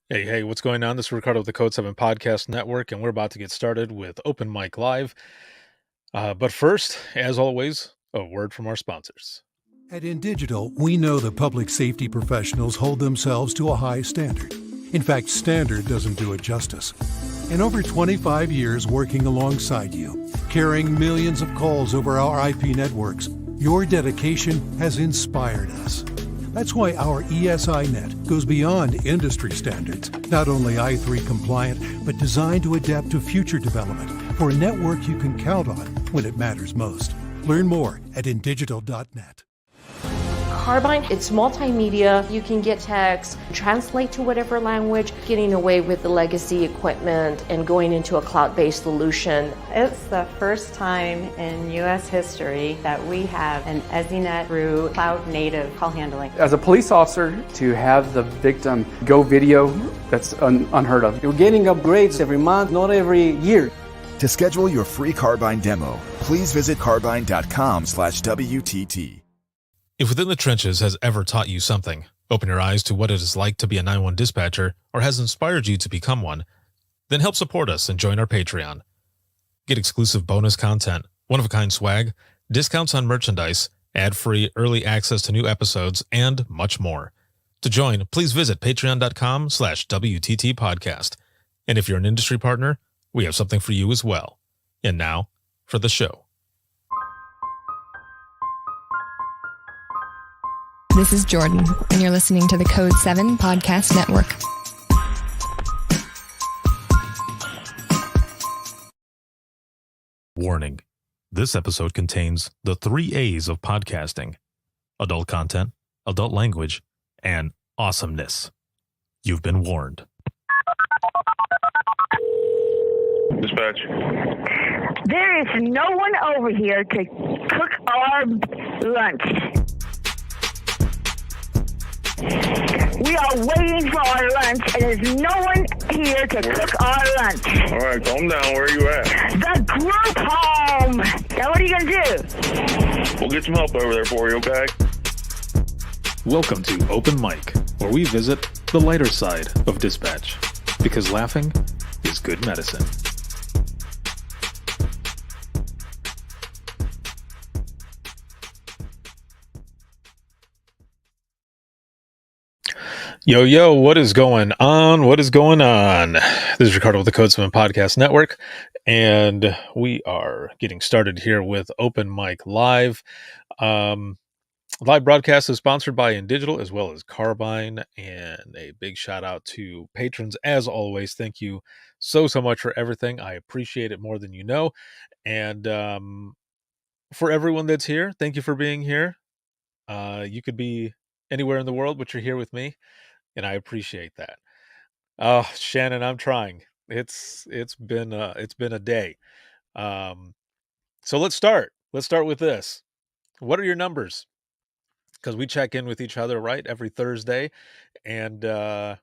Hey, what's going on? This is Ricardo with the Code 7 Podcast Network, and we're about to get started with Open Mic Live. But first, as always, a word from our sponsors. At InDigital, we know the public safety professionals hold themselves to a high standard. In fact, standard doesn't do it justice. In over 25 years working alongside you, carrying millions of calls over our IP networks, your dedication has inspired us. That's why our ESI Net goes beyond industry standards, not only i3 compliant, but designed to adapt to future development for a network you can count on when it matters most. Learn more at indigital.net. Carbine, it's multimedia. You can get text, translate to whatever language, getting away with the legacy equipment and going into a cloud-based solution. It's the first time in U.S. history that we have an EZNet through cloud-native call handling. As a police officer, to have the victim go video, that's unheard of. You're getting upgrades every month, not every year. To schedule your free Carbine demo, please visit carbine.com/WTT. If Within the Trenches has ever taught you something, open your eyes to what it is like to be a 911 dispatcher, or has inspired you to become one, then help support us and join our Patreon. Get exclusive bonus content, one-of-a-kind swag, discounts on merchandise, ad-free early access to new episodes, and much more. To join, please visit patreon.com/WTT podcast. And if you're an industry partner, we have something for you as well. And now, for the show. This is Jordan, and you're listening to the Code 7 Podcast Network. Warning. This episode contains the 3 A's of podcasting: adult content, adult language, and awesomeness. You've been warned. Dispatch. There is no one over here to cook our lunch. We are waiting for our lunch, and there's no one here to cook our lunch. All right, calm down. Where are you at? The group home. Now, what are you going to do? We'll get some help over there for you, okay? Welcome to Open Mic, where we visit the lighter side of dispatch, because laughing is good medicine. Yo, what is going on? What is going on? This is Ricardo with the Code 7 Podcast Network, and we are getting started here with Open Mic Live. Live broadcast is sponsored by InDigital as well as Carbine, and a big shout out to patrons as always. Thank you so much for everything. I appreciate it more than you know. And for everyone that's here, thank you for being here. You could be anywhere in the world, but you're here with me, and I appreciate that. Oh, Shannon, I'm trying. It's been a day. So let's start. Let's start with this. What are your numbers? Because we check in with each other, right, every Thursday, and on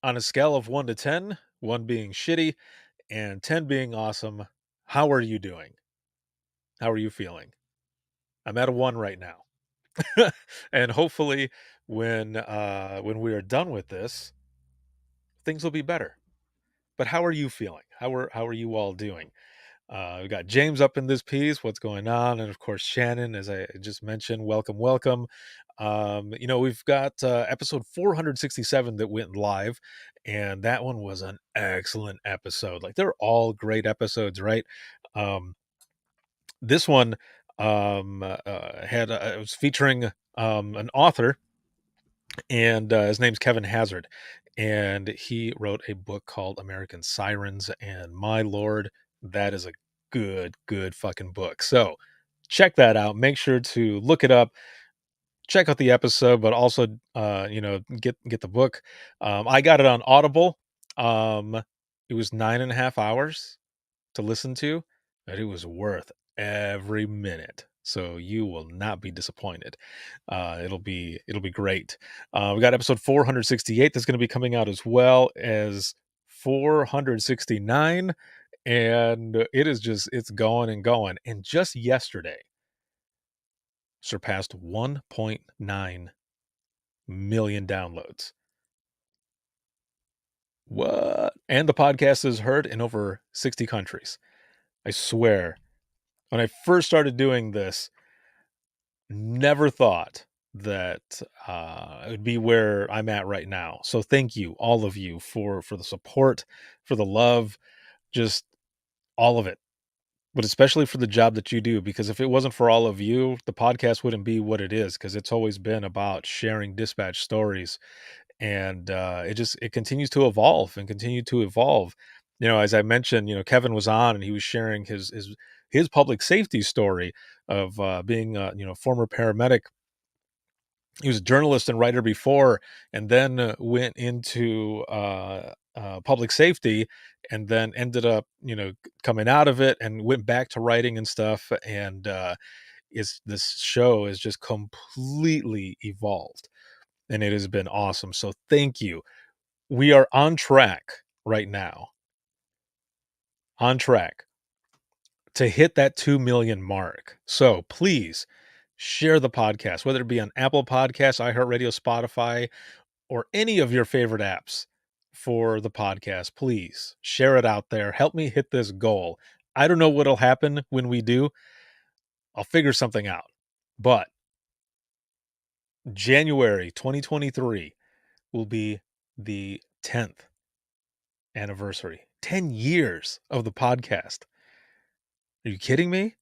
a scale of 1 to 10, 1 being shitty and 10 being awesome, how are you doing? How are you feeling? I'm at a 1 right now. And hopefully when we are done with this, things will be better. But how are you feeling? How are you all doing? We got James up in this piece. What's going on? And of course, Shannon, as I just mentioned, welcome. We've got episode 467 that went live, and that one was an excellent episode. Like, they're all great episodes, right? This one it was featuring an author, and his name's Kevin Hazard, and he wrote a book called American Sirens, and my lord, that is a good fucking book. So check that out. Make sure to look it up, check out the episode, but also get the book. I got it on Audible. It was 9.5 hours to listen to, but it was worth every minute. So you will not be disappointed. It'll be great. We got episode 468 that's going to be coming out, as well as 469, and it's going and going. And just yesterday surpassed 1.9 million downloads. What? And the podcast is heard in over 60 countries. I swear. When I first started doing this, never thought that it would be where I'm at right now. So thank you, all of you, for the support, for the love, just all of it. But especially for the job that you do, because if it wasn't for all of you, the podcast wouldn't be what it is, because it's always been about sharing dispatch stories. And it continues to evolve and continue to evolve. As I mentioned, Kevin was on and he was sharing his public safety story of being former paramedic. He was a journalist and writer before, and then went into public safety, and then ended up coming out of it and went back to writing and stuff. And this show is just completely evolved, and it has been awesome. So thank you. We are on track right now, on track to hit that 2 million mark. So please share the podcast, whether it be on Apple Podcasts, iHeartRadio, Spotify, or any of your favorite apps for the podcast. Please share it out there. Help me hit this goal. I don't know what'll happen when we do. I'll figure something out. But January 2023 will be the 10th anniversary. 10 years of the podcast. Are you kidding me?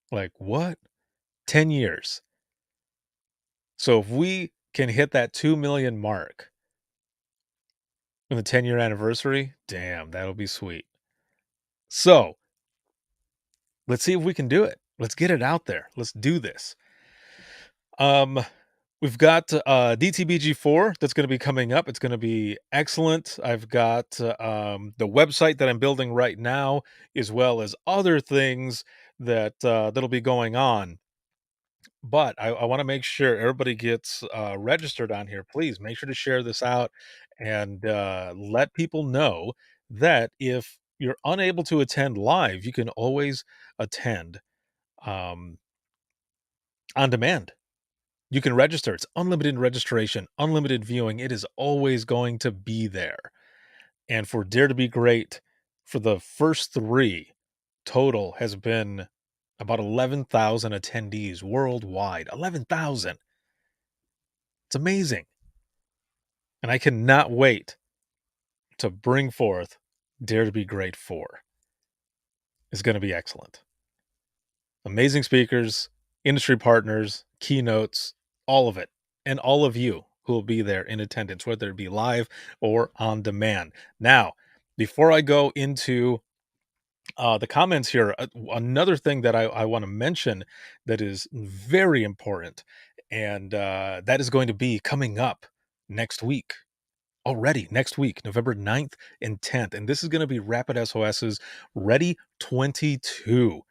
Like, what? 10 years. So if we can hit that 2 million mark in the 10-year anniversary, damn, that'll be sweet. So let's see if we can do it. Let's get it out there. Let's do this. We've got DTBG4 that's going to be coming up. It's going to be excellent. I've got the website that I'm building right now, as well as other things that'll be going on. But I want to make sure everybody gets registered on here. Please make sure to share this out and let people know that if you're unable to attend live, you can always attend on demand. You can register. It's unlimited registration, unlimited viewing. It is always going to be there. And for Dare to Be Great, for the first 3 total has been about 11,000 attendees worldwide. 11,000. It's amazing. And I cannot wait to bring forth Dare to Be Great 4. It's going to be excellent. Amazing speakers, industry partners, keynotes, all of it. And all of you who will be there in attendance, whether it be live or on demand. Now, before I go into the comments here, another thing that I want to mention that is very important, and that is going to be coming up next week. Already next week, November 9th and 10th. And this is going to be Rapid SOS's Ready 22.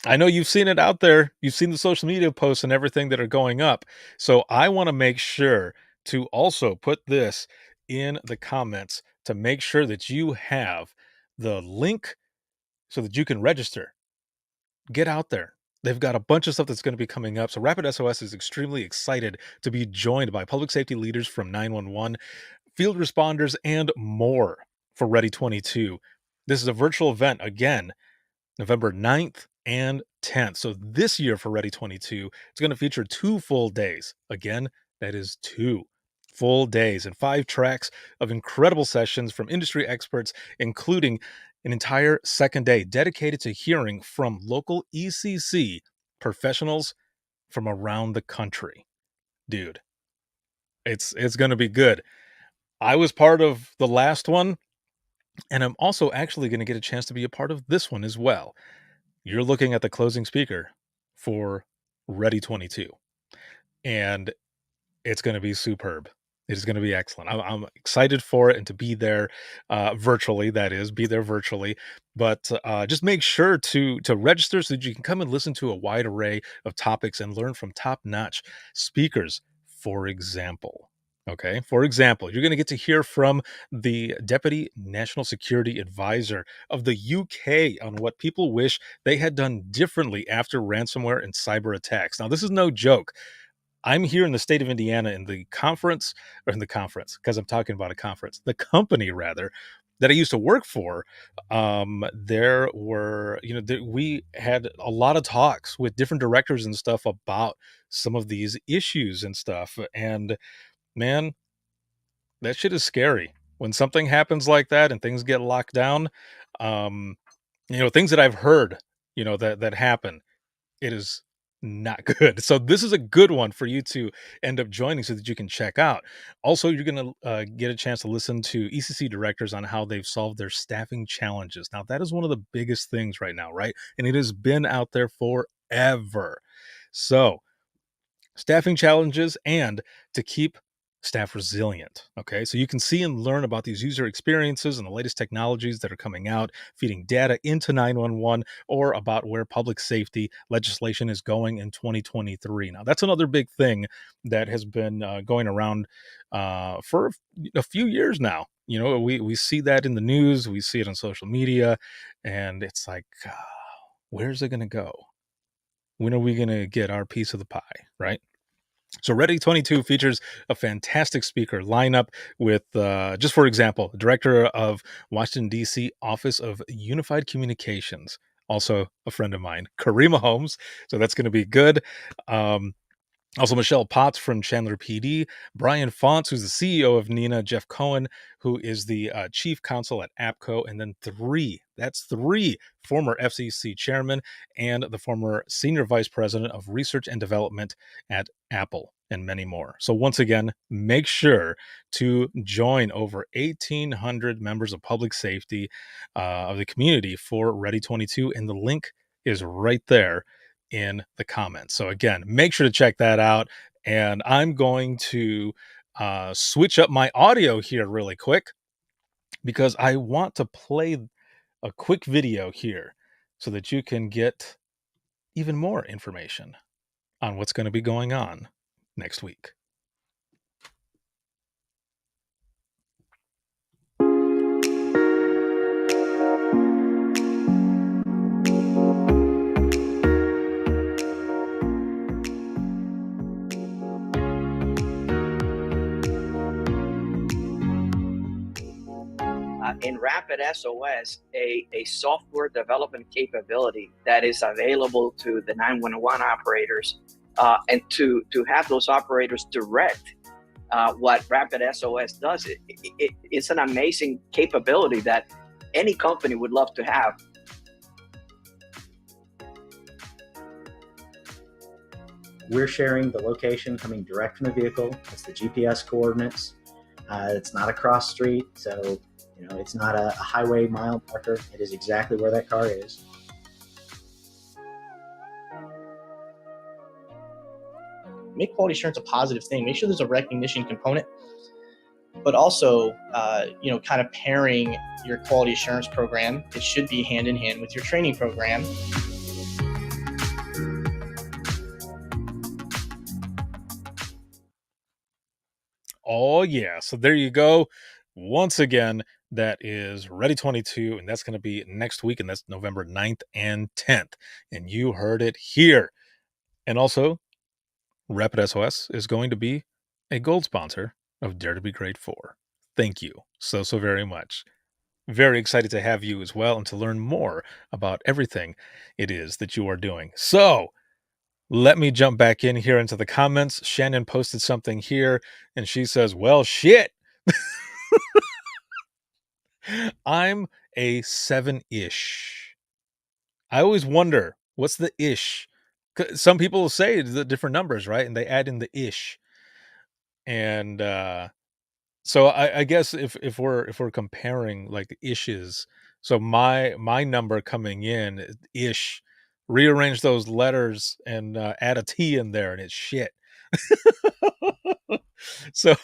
I know you've seen it out there. You've seen the social media posts and everything that are going up. So I want to make sure to also put this in the comments to make sure that you have the link so that you can register. Get out there. They've got a bunch of stuff that's going to be coming up. So Rapid SOS is extremely excited to be joined by public safety leaders from 911, field responders, and more for Ready 22. This is a virtual event, again, November 9th and 10th. So this year for Ready 22, it's going to feature 2 full days. Again, that is 2 full days and 5 tracks of incredible sessions from industry experts, including an entire second day dedicated to hearing from local ECC professionals from around the country. Dude, it's going to be good. I was part of the last one, and I'm also actually going to get a chance to be a part of this one as well. You're looking at the closing speaker for Ready 22, and it's going to be superb. It is going to be excellent. I'm excited for it and to be there virtually, that is, be there virtually. But just make sure to register so that you can come and listen to a wide array of topics and learn from top-notch speakers, for example. Okay, for example, you're going to get to hear from the Deputy National Security Advisor of the UK on what people wish they had done differently after ransomware and cyber attacks. Now, this is no joke. I'm here in the state of Indiana in the conference, or in the conference, because I'm talking about a conference, the company rather, that I used to work for. There were, we had a lot of talks with different directors and stuff about some of these issues and stuff. And man, that shit is scary. When something happens like that and things get locked down, um, things that I've heard, that happen, it is not good. So this is a good one for you to end up joining so that you can check out. Also, you're going to get a chance to listen to ECC directors on how they've solved their staffing challenges. Now, that is one of the biggest things right now, right? And it has been out there forever. So, staffing challenges and to keep staff resilient. Okay, so you can see and learn about these user experiences and the latest technologies that are coming out, feeding data into 911, or about where public safety legislation is going in 2023. Now, that's another big thing that has been going around for a few years now. We see that in the news, we see it on social media, and it's like, where's it going to go? When are we going to get our piece of the pie, right? So Ready 22 features a fantastic speaker lineup with, just for example, director of Washington, D.C. Office of Unified Communications, also a friend of mine, Karima Holmes. So that's going to be good. Also, Michelle Potts from Chandler PD, Brian Fonts, who's the CEO of Nina, Jeff Cohen, who is the chief counsel at APCO, and then three former FCC chairmen and the former senior vice president of research and development at Apple, and many more. So once again, make sure to join over 1,800 members of public safety of the community for Ready 22, and the link is right there in the comments. So again, make sure to check that out. And I'm going to switch up my audio here really quick because I want to play a quick video here so that you can get even more information on what's going to be going on next week. In Rapid SOS, a software development capability that is available to the 911 operators, and to have those operators direct what Rapid SOS does. It's an amazing capability that any company would love to have. We're sharing the location coming direct from the vehicle. It's the GPS coordinates. It's not a cross street, so it's not a highway mile marker. It is exactly where that car is. Make quality assurance a positive thing. Make sure there's a recognition component, but also, kind of pairing your quality assurance program. It should be hand in hand with your training program. Oh yeah, so there you go. Once again, that is Ready 22, and that's going to be next week, and that's November 9th and 10th. And you heard it here. And also, Rapid SOS is going to be a gold sponsor of Dare to Be Great 4. Thank you so very much. Very excited to have you as well and to learn more about everything it is that you are doing. So, let me jump back in here into the comments. Shannon posted something here, and she says, well, shit. I'm a 7-ish. I always wonder, what's the ish? Some people say the different numbers, right? And they add in the ish. And so I guess if we're comparing like the ishes, so my number coming in is ish, rearrange those letters and add a T in there, and it's shit. So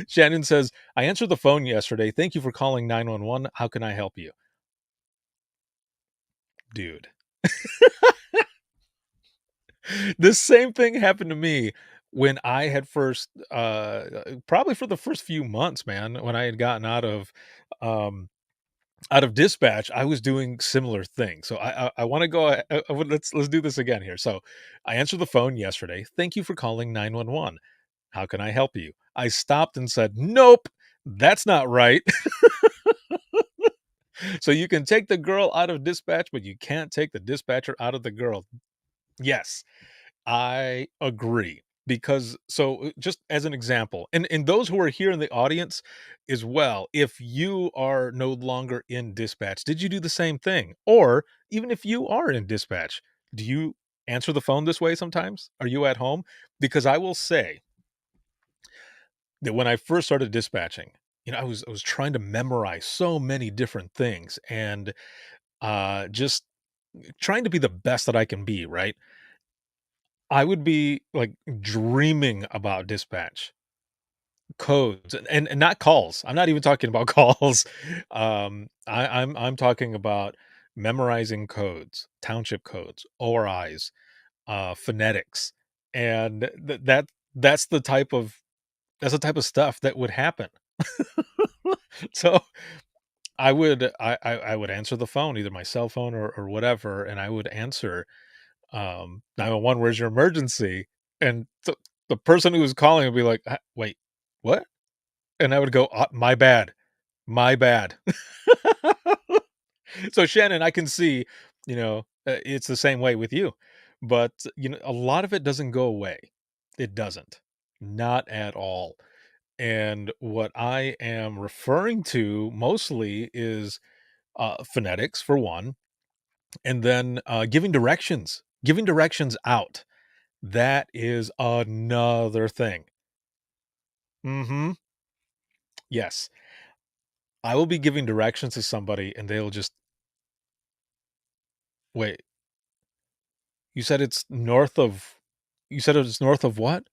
Shannon says, I answered the phone yesterday. Thank you for calling 911. How can I help you? Dude. This same thing happened to me when I had first, probably for the first few months, man, when I had gotten out of out of dispatch, I was doing similar things. So I want to go. Let's do this again here. So I answered the phone yesterday. Thank you for calling 911. How can I help you? I stopped and said, nope, that's not right. So you can take the girl out of dispatch, but you can't take the dispatcher out of the girl. Yes, I agree. Because so just as an example, and those who are here in the audience as well, if you are no longer in dispatch, did you do the same thing? Or even if you are in dispatch, do you answer the phone this way sometimes? Are you at home? Because I will say that when I first started dispatching, I was trying to memorize so many different things and just trying to be the best that I can be, right? I would be like dreaming about dispatch codes and not calls. I'm not even talking about calls. I'm talking about memorizing codes, township codes, ORIs, phonetics, and that's the type of stuff that would happen. So I would answer the phone, either my cell phone or whatever, and I would answer 911, where's your emergency? And the person who was calling would be like, wait, what? And I would go, my bad, my bad. So Shannon, I can see, it's the same way with you, but a lot of it doesn't go away. It doesn't, not at all. And what I am referring to mostly is phonetics for one, and then giving directions out. That is another thing. Mm-hmm. Yes. I will be giving directions to somebody and they'll just wait. You said it's north of what?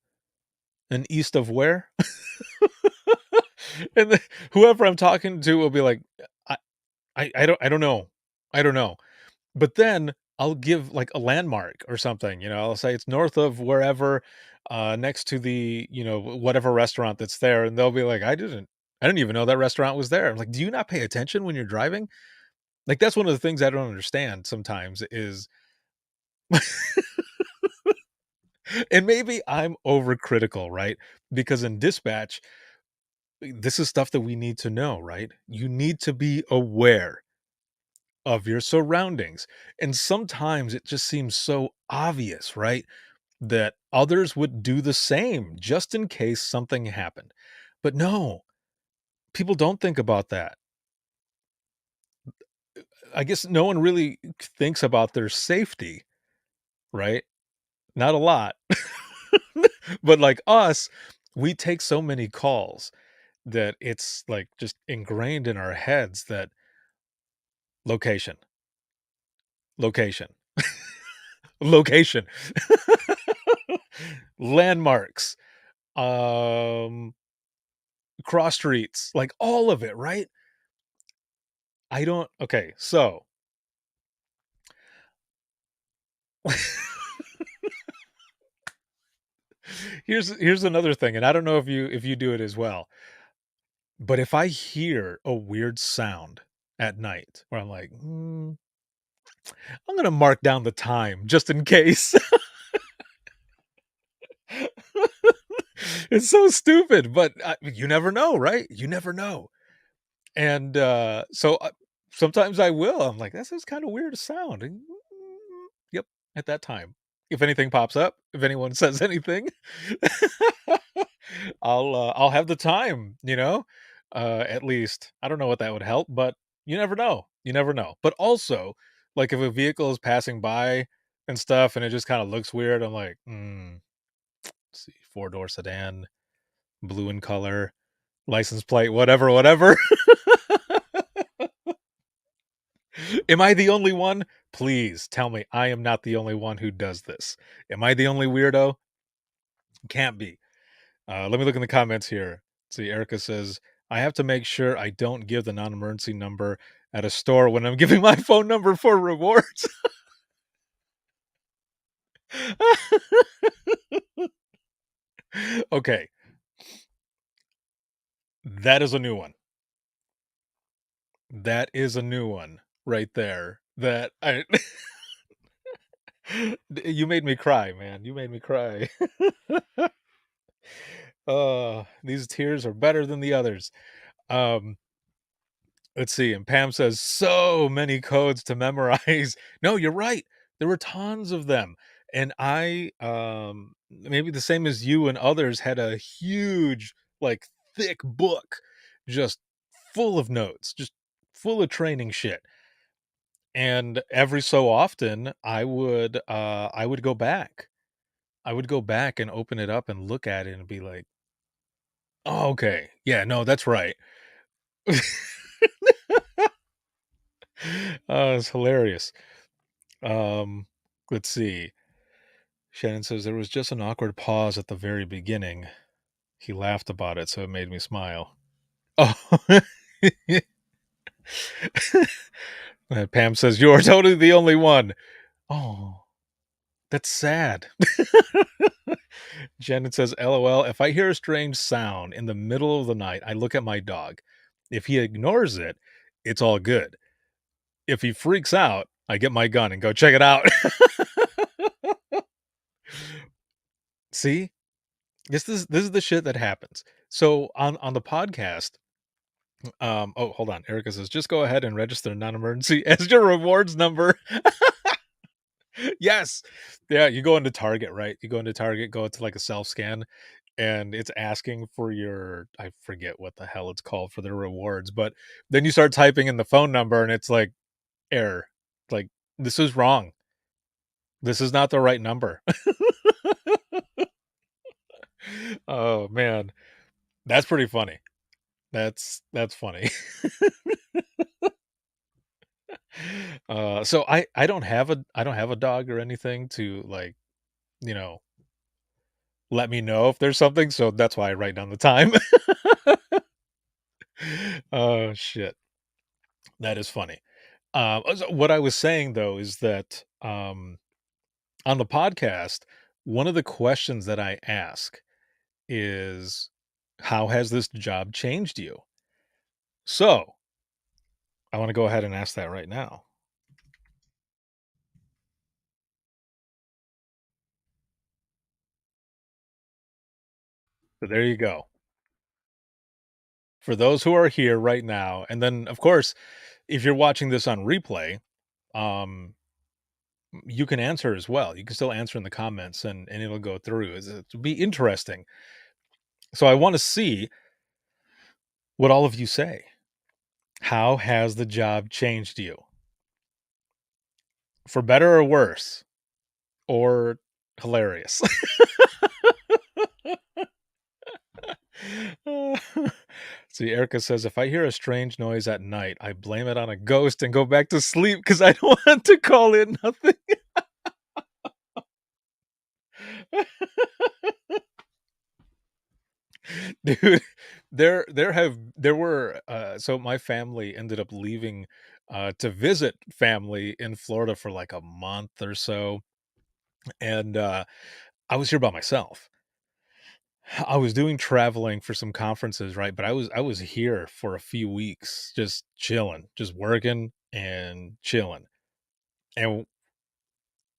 And east of where? And then whoever I'm talking to will be like, I I don't know. I don't know. But then I'll give like a landmark or something, I'll say it's north of wherever, next to the, whatever restaurant that's there. And they'll be like, I didn't even know that restaurant was there. I'm like, do you not pay attention when you're driving? Like, that's one of the things I don't understand sometimes is, and maybe I'm overcritical, right? Because in dispatch, this is stuff that we need to know, right? You need to be aware of your surroundings. And sometimes it just seems so obvious, right? That others would do the same just in case something happened. But no, people don't think about that. I guess no one really thinks about their safety, right? Not a lot. But like us, we take so many calls that it's like just ingrained in our heads that location, location, location, landmarks, um, cross streets, like all of it, right? I don't, okay, so here's another thing, and I don't know if you do it as well. But if I hear a weird sound at night where I'm like, I'm gonna mark down the time just in case. It's so stupid, but you never know, right? You never know. And so sometimes I will. I'm like, this is kind of weird sound. And, yep, at that time. If anything pops up, if anyone says anything, I'll have the time, at least. I don't know what that would help, but you never know. You never know. But also, like if a vehicle is passing by and stuff and it just kind of looks weird, I'm like, let's see, four-door sedan, blue in color, license plate, whatever, whatever. Am I the only one? Please tell me I am not the only one who does this. Am I the only weirdo? Can't be. Let me look in the comments here. See, Erica says, I have to make sure I don't give the non-emergency number at a store when I'm giving my phone number for rewards. Okay. That is a new one. That is a new one right there. That I you made me cry, man. You made me cry. These tears are better than the others. Um, let's see. And Pam says, so many codes to memorize. No, you're right. There were tons of them. And I, maybe the same as you and others, had a huge, like, thick book just full of notes, just full of training shit. And every so often I would go back. I would go back and open it up and look at it and be like, oh, okay. Yeah, no, that's right. It's hilarious. Um, let's see. Shannon says there was just an awkward pause at the very beginning. He laughed about it, so it made me smile. Oh. Pam says you're totally the only one. Oh, that's sad. Shannon says, LOL, if I hear a strange sound in the middle of the night, I look at my dog. If he ignores it, it's all good. If he freaks out, I get my gun and go check it out. See? This is the shit that happens. So on the podcast, oh, hold on. Erica says, just go ahead and register non-emergency as your rewards number. Yes. Yeah, you go into Target, right? You go into Target, go to like a self-scan, and it's asking for your, I forget what the hell it's called for their rewards, but then you start typing in the phone number and it's like, error. Like, this is wrong. This is not the right number. Oh man. That's pretty funny. That's funny. So I don't have a dog or anything to, like, you know, let me know if there's something, so that's why I write down the time. Oh shit. That is funny. So what I was saying though is that on the podcast, one of the questions that I ask is, how has this job changed you? So I want to go ahead and ask that right now. So there you go. For those who are here right now, and then of course, if you're watching this on replay, um, you can answer as well. You can still answer in the comments, and it'll go through. It'll be interesting. So I want to see what all of you say. How has the job changed you? For better or worse? Or hilarious? See, Erica says, if I hear a strange noise at night, I blame it on a ghost and go back to sleep because I don't want to call in nothing. Dude, there were so my family ended up leaving to visit family in Florida for like a month or so, and I was here by myself. I was doing traveling for some conferences, right? But I was here for a few weeks, just chilling, just working and chilling. And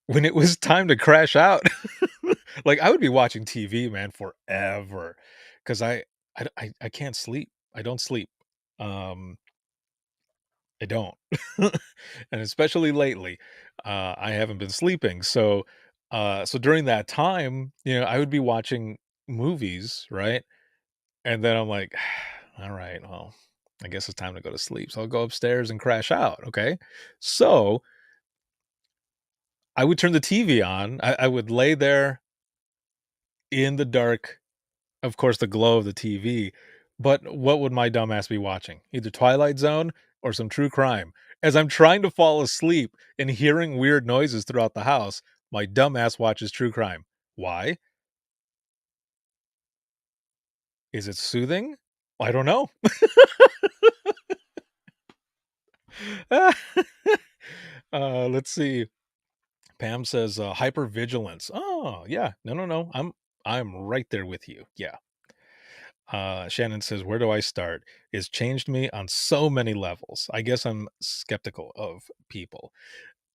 when it was time to crash out, like I would be watching TV, man, forever, because I can't sleep. I don't sleep. Um, I don't, and especially lately, I haven't been sleeping. So, so during that time, I would be watching movies, right? And then I'm like, all right, well, I guess it's time to go to sleep. So I'll go upstairs and crash out. Okay. So I would turn the TV on. I would lay there in the dark, of course, the glow of the TV. But what would my dumbass be watching? Either Twilight Zone or some true crime. As I'm trying to fall asleep and hearing weird noises throughout the house, my dumbass watches true crime. Why? Is it soothing? I don't know. Let's see. Pam says hypervigilance. Oh, yeah. No. I'm right there with you. Yeah. Shannon says, where do I start? It's changed me on so many levels. I guess I'm skeptical of people.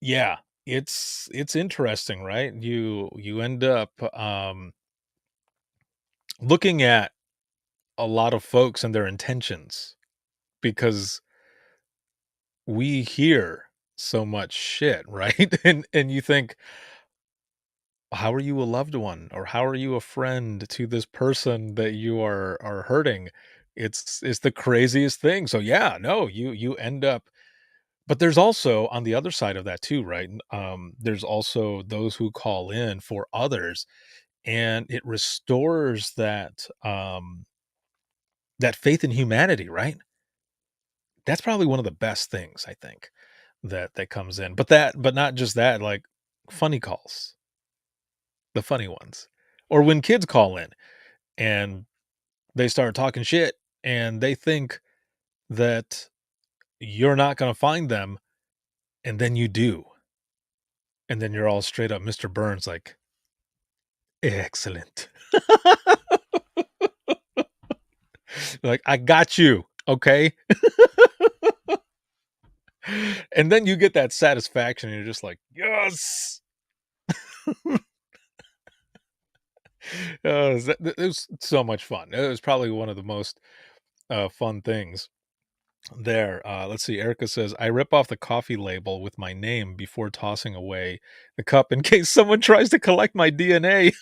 Yeah, it's interesting, right? You end up looking at a lot of folks and their intentions, because we hear so much shit, right? And you think, how are you a loved one, or how are you a friend to this person that you are hurting? It's the craziest thing. So yeah, no, you end up, but there's also on the other side of that too, right? There's also those who call in for others, and it restores that faith in humanity, right? That's probably one of the best things, I think, that comes in. But not just that, like funny calls, the funny ones, or when kids call in and they start talking shit and they think that you're not going to find them, and then you do, and then you're all straight up Mr. Burns, like, excellent. Like, I got you, okay? And then you get that satisfaction, and you're just like, yes. It was so much fun. It was probably one of the most fun things there. Let's see. Erica says, I rip off the coffee label with my name before tossing away the cup in case someone tries to collect my DNA.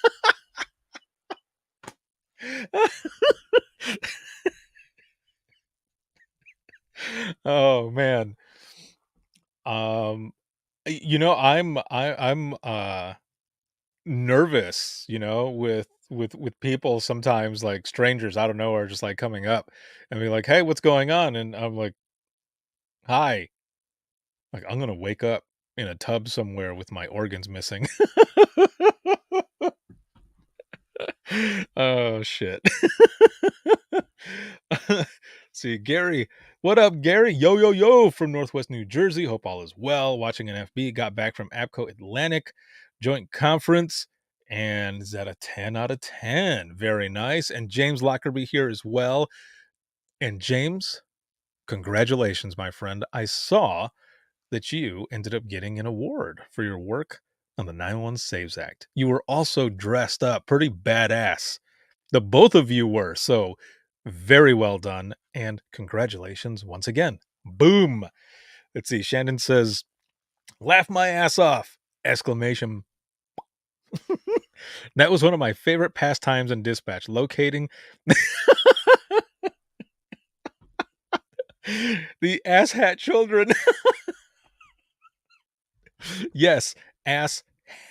Oh man. I'm nervous, with people sometimes, like strangers out of nowhere just like coming up and be like, hey, what's going on? And I'm like, hi. Like, I'm gonna wake up in a tub somewhere with my organs missing. Oh shit. See, Gary, what up, Gary? Yo, yo, yo, from Northwest New Jersey. Hope all is well. Watching an FB, got back from APCO Atlantic Joint Conference, and is that a 10 out of 10? Very nice. And James Lockerbie here as well. And James, congratulations, my friend. I saw that you ended up getting an award for your work on the 911 Saves Act. You were also dressed up pretty badass. The both of you were. So very well done. And congratulations once again. Boom. Let's see. Shannon says, laugh my ass off! Exclamation. That was one of my favorite pastimes in dispatch, locating the asshat children. Yes, ass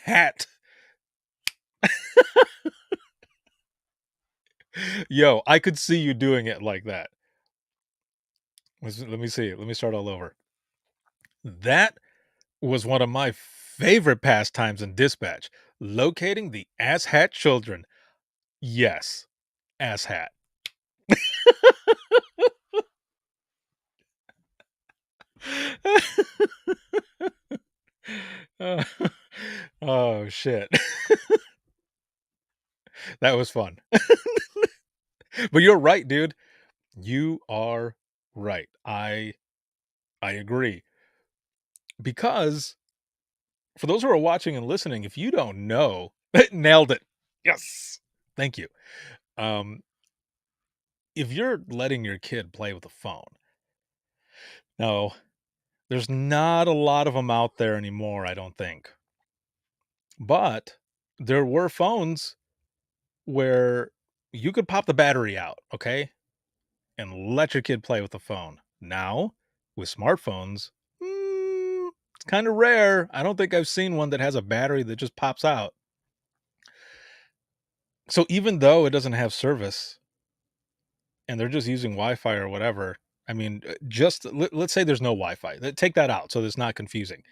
hat. Yo, I could see you doing it like that. Let me see. Let me start all over. That was one of my favorite pastimes in dispatch, locating the asshat children. Yes, asshat. Oh shit. That was fun. But you're right, dude. You are right. I agree. Because for those who are watching and listening, if you don't know, nailed it. Yes. Thank you. If you're letting your kid play with a phone, now there's not a lot of them out there anymore, I don't think. But there were phones where you could pop the battery out, okay? And let your kid play with the phone. Now, with smartphones, it's kind of rare. I don't think I've seen one that has a battery that just pops out. So even though it doesn't have service and they're just using Wi-Fi or whatever, I mean, just let's say there's no Wi-Fi. Take that out so it's not confusing.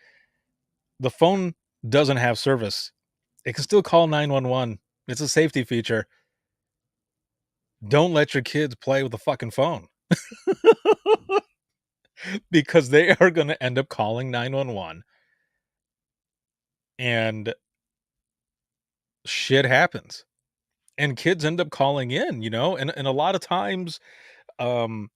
The phone doesn't have service. It can still call 911. It's a safety feature. Don't let your kids play with the fucking phone. Because they are going to end up calling 911. And shit happens. and kids end up calling in, and a lot of times, um,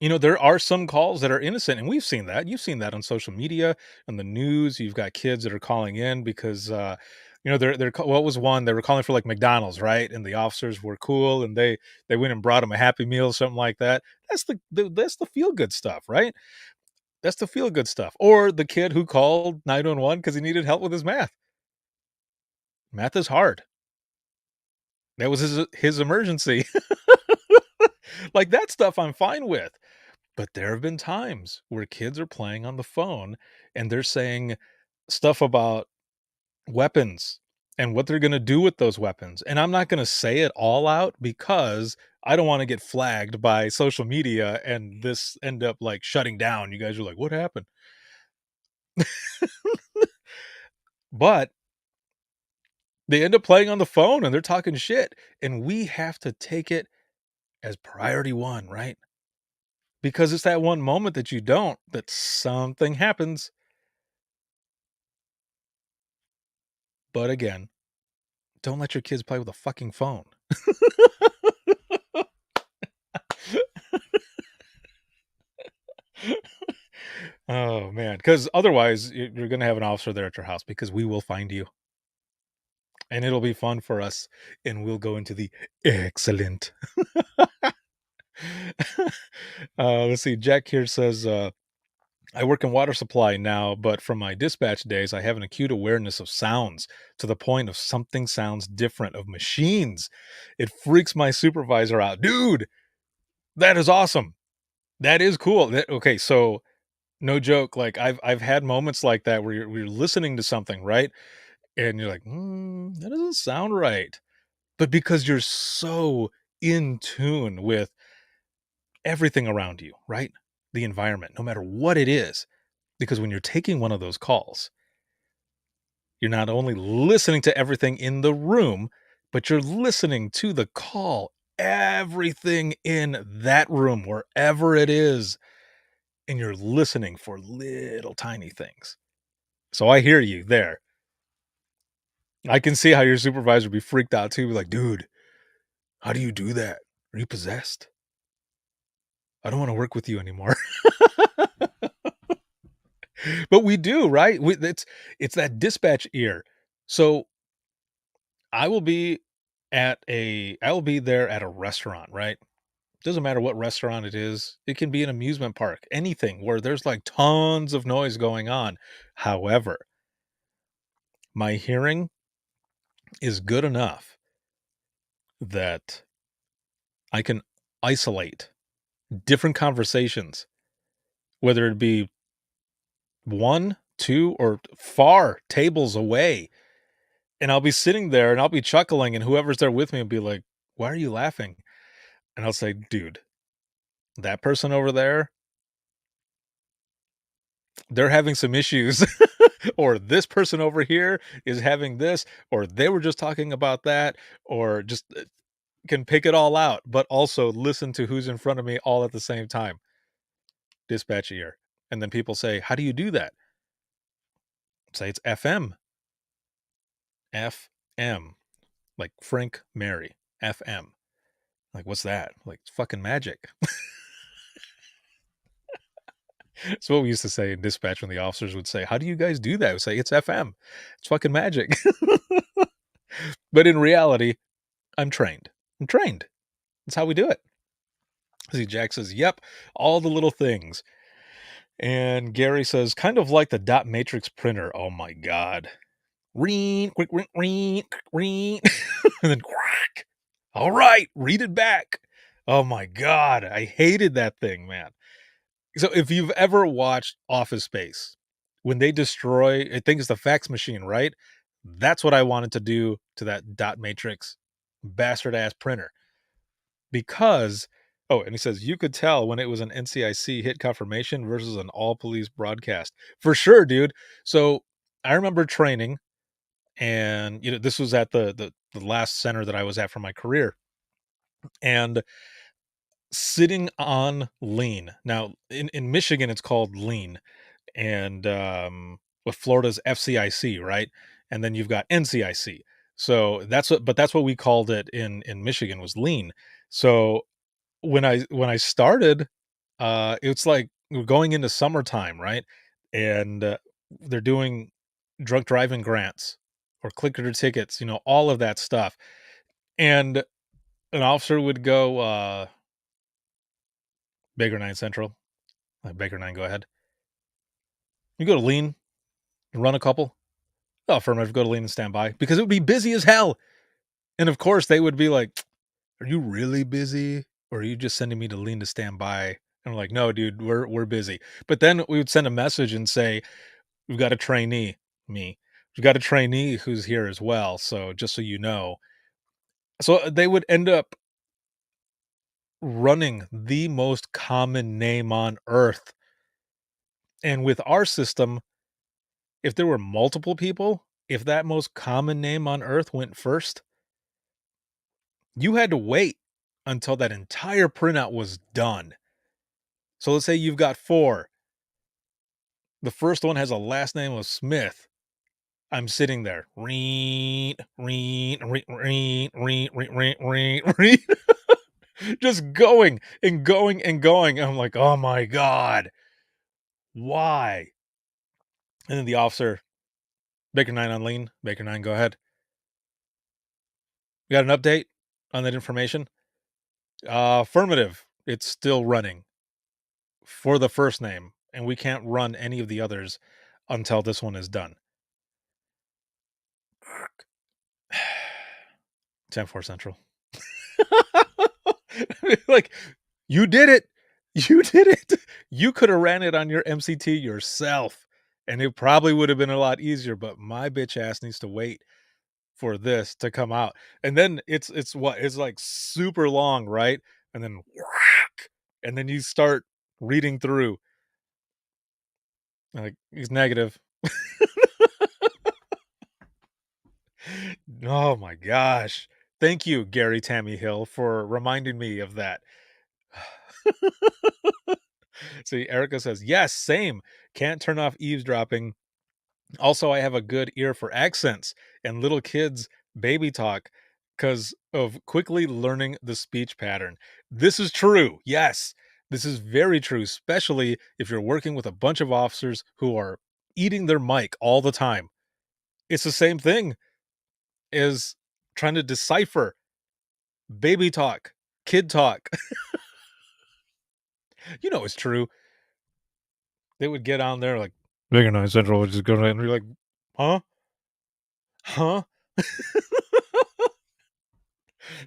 there are some calls that are innocent, and we've seen that. You've seen that on social media, on the news. You've got kids that are calling in because, what was one? They were calling for like McDonald's, right? And the officers were cool, and they went and brought them a Happy Meal, something like that. That's the feel good stuff, right? That's the feel good stuff. Or the kid who called 911 because he needed help with his math. Math is hard. That was his emergency. Like that stuff I'm fine with. But there have been times where kids are playing on the phone and they're saying stuff about weapons and what they're going to do with those weapons. And I'm not going to say it all out because I don't want to get flagged by social media and this end up like shutting down. You guys are like, what happened? But they end up playing on the phone and they're talking shit. And we have to take it as priority one, right? Because it's that one moment that you don't, that something happens. But again, don't let your kids play with a fucking phone. Oh, man. Because otherwise, you're going to have an officer there at your house because we will find you. And it'll be fun for us. And we'll go into the excellent. Let's see. Jack here says, I work in water supply now, but from my dispatch days, I have an acute awareness of sounds to the point of something sounds different, of machines. It freaks my supervisor out. Dude, that is awesome. That is cool. Okay, so no joke. Like I've had moments like that where you're listening to something, right? And you're like, that doesn't sound right. But because you're so in tune with everything around you, right? The environment, no matter what it is. Because when you're taking one of those calls, you're not only listening to everything in the room, but you're listening to the call, everything in that room, wherever it is. And you're listening for little tiny things. So I hear you there. I can see how your supervisor would be freaked out too. Like, dude, how do you do that? Are you possessed? I don't want to work with you anymore. But we do, right? It's that dispatch ear. So I will be there at a restaurant, right? Doesn't matter what restaurant it is. It can be an amusement park, anything where there's like tons of noise going on. However, my hearing is good enough that I can isolate different conversations, whether it be 1, 2, or far tables away. And I'll be sitting there and I'll be chuckling, and whoever's there with me will be like, why are you laughing? And I'll say, dude, that person over there, they're having some issues. Or this person over here is having this, or they were just talking about that, or just can pick it all out, but also listen to who's in front of me all at the same time. Dispatch ear. And then people say, how do you do that? Say it's FM. FM. Like Frank Mary. FM. Like, what's that? Like, it's fucking magic. It's what we used to say in dispatch when the officers would say, how do you guys do that? I would say, it's FM. It's fucking magic. But in reality, I'm trained. That's how we do it. See, Jack says, yep, all the little things. And Gary says, kind of like the dot matrix printer. Oh my God. Reen, quick, reen, reen. And then quack. All right, read it back. Oh my God. I hated that thing, man. So if you've ever watched Office Space, when they destroy, I think it's the fax machine, right? That's what I wanted to do to that dot matrix bastard ass printer. Because, and he says, you could tell when it was an NCIC hit confirmation versus an all police broadcast. For sure, dude. So I remember training, and this was at the last center that I was at for my career. And sitting on lean. Now, in Michigan, it's called lean. And with Florida's FCIC, right? And then you've got NCIC. So that's what we called it in Michigan, was lean. So when I started, it's like we're going into summertime, right? And they're doing drunk driving grants or clicker tickets, all of that stuff. And an officer would go, Baker 9 Central. Baker 9, go ahead. You go to lean, run a couple. Oh, affirmative, go to lean and stand by, because it would be busy as hell. And of course they would be like, "Are you really busy? Or are you just sending me to lean to stand by?" And I'm like, "No, dude, we're busy." But then we would send a message and say, "We've got a trainee, me. We've got a trainee who's here as well. So just so you know." So they would end up running the most common name on earth. And with our system, if there were multiple people, if that most common name on earth went first, you had to wait until that entire printout was done. So let's say you've got 4. The first one has a last name of Smith. I'm sitting there. Just going and going and going. I'm like, oh my God. Why? And then the officer, Baker 9 on lean. Baker 9, go ahead. We got an update on that information? Affirmative. It's still running for the first name, and we can't run any of the others until this one is done. 10-4 Central. Like, you did it. You did it. You could have ran it on your MCT yourself, and it probably would have been a lot easier, but my bitch ass needs to wait for this to come out. And then it's like super long, right? And then and then you start reading through. Like, he's negative. Oh my gosh. Thank you, Gary Tammy Hill, for reminding me of that. See, Erica says, yes, same. Can't turn off eavesdropping. Also, I have a good ear for accents and little kids' baby talk because of quickly learning the speech pattern. This is true. Yes, this is very true, especially if you're working with a bunch of officers who are eating their mic all the time. It's the same thing as trying to decipher baby talk, kid talk. It's true. They would get on there like, Baker 9 Central would just go and be like, huh? It's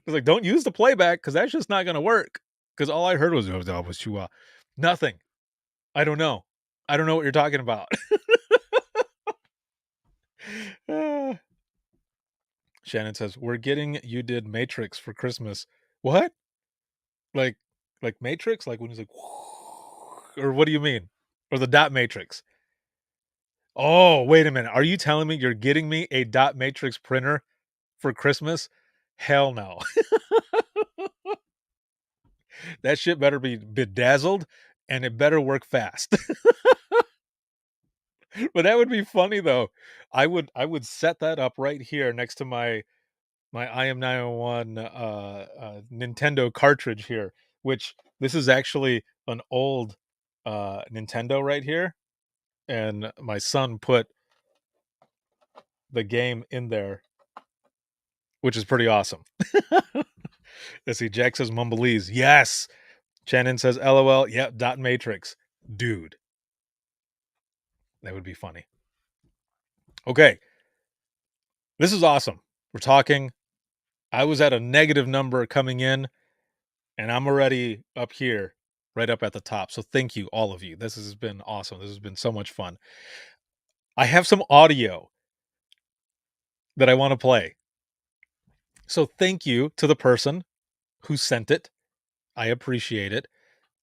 like, don't use the playback, because that's just not going to work. Because all I heard was nothing. I don't know. I don't know what you're talking about. Shannon says, we're getting You Did Matrix for Christmas. What? Like Matrix? Like when he's like, or what do you mean? Or the dot matrix? Oh, wait a minute. Are you telling me you're getting me a dot matrix printer for Christmas? Hell no. That shit better be bedazzled, and it better work fast. But that would be funny though. I would set that up right here next to my IM901 Nintendo cartridge here, which this is actually an old Nintendo right here, and my son put the game in there, which is pretty awesome. Let's see, Jack says Mumbleese. Yes. Shannon says LOL. Yep, dot matrix. Dude. That would be funny. Okay. This is awesome. We're talking. I was at a negative number coming in, and I'm already up here, right up at the top. So thank you, all of you. This has been awesome. This has been so much fun. I have some audio that I want to play. So thank you to the person who sent it. I appreciate it.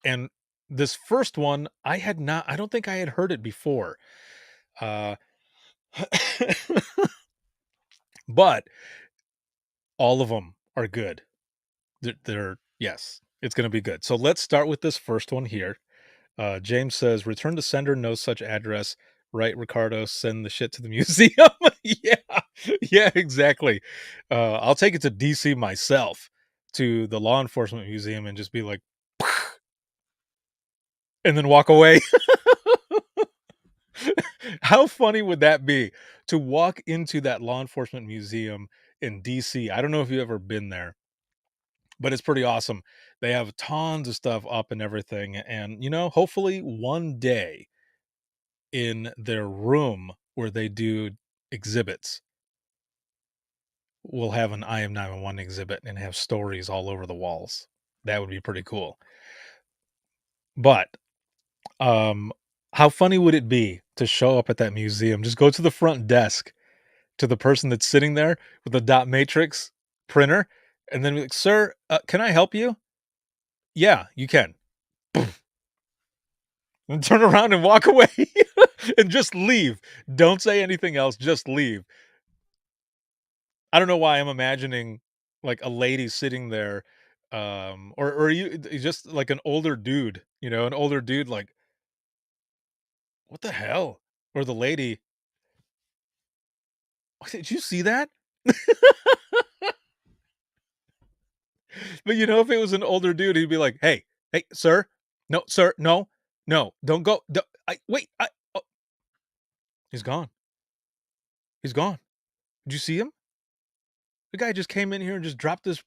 And this first one, I don't think I had heard it before. But all of them are good. They're yes, it's going to be good. So let's start with this first one here. James says, return to sender, no such address. Right, Ricardo, send the shit to the museum. Yeah, Yeah, exactly. I'll take it to DC myself, to the law enforcement museum, and just be like, and then walk away. How funny would that be to walk into that law enforcement museum in DC? I don't know if you've ever been there, but it's pretty awesome. They have tons of stuff up and everything. And, hopefully one day in their room where they do exhibits, we'll have an IM 911 exhibit and have stories all over the walls. That would be pretty cool. But how funny would it be to show up at that museum? Just go to the front desk, to the person that's sitting there with the dot matrix printer, and then be like, "Sir, can I help you?" "Yeah, you can." And turn around and walk away and just leave. Don't say anything else, just leave. I don't know why I'm imagining like a lady sitting there, or you just like an older dude, like, "What the hell?" Or the lady, "Did you see that?" But if it was an older dude, he'd be like, "Hey, hey, sir, no, sir, no, no, don't go. Wait, oh." He's gone. He's gone. Did you see him? The guy just came in here and just dropped this.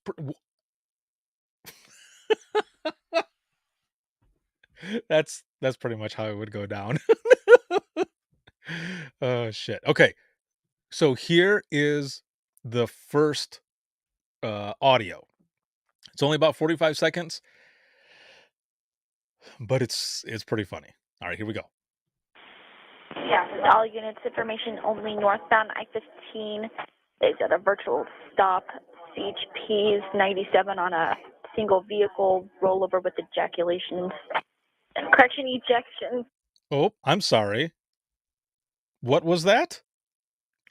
That's pretty much how it would go down. Oh shit. Okay, so here is the first audio. It's only about 45 seconds, but it's pretty funny. All right, here we go. Yeah, all units information only northbound I-15. They've got a virtual stop, CHPs 97 on a single vehicle, rollover with ejaculations, and correction ejection. Oh, I'm sorry. What was that?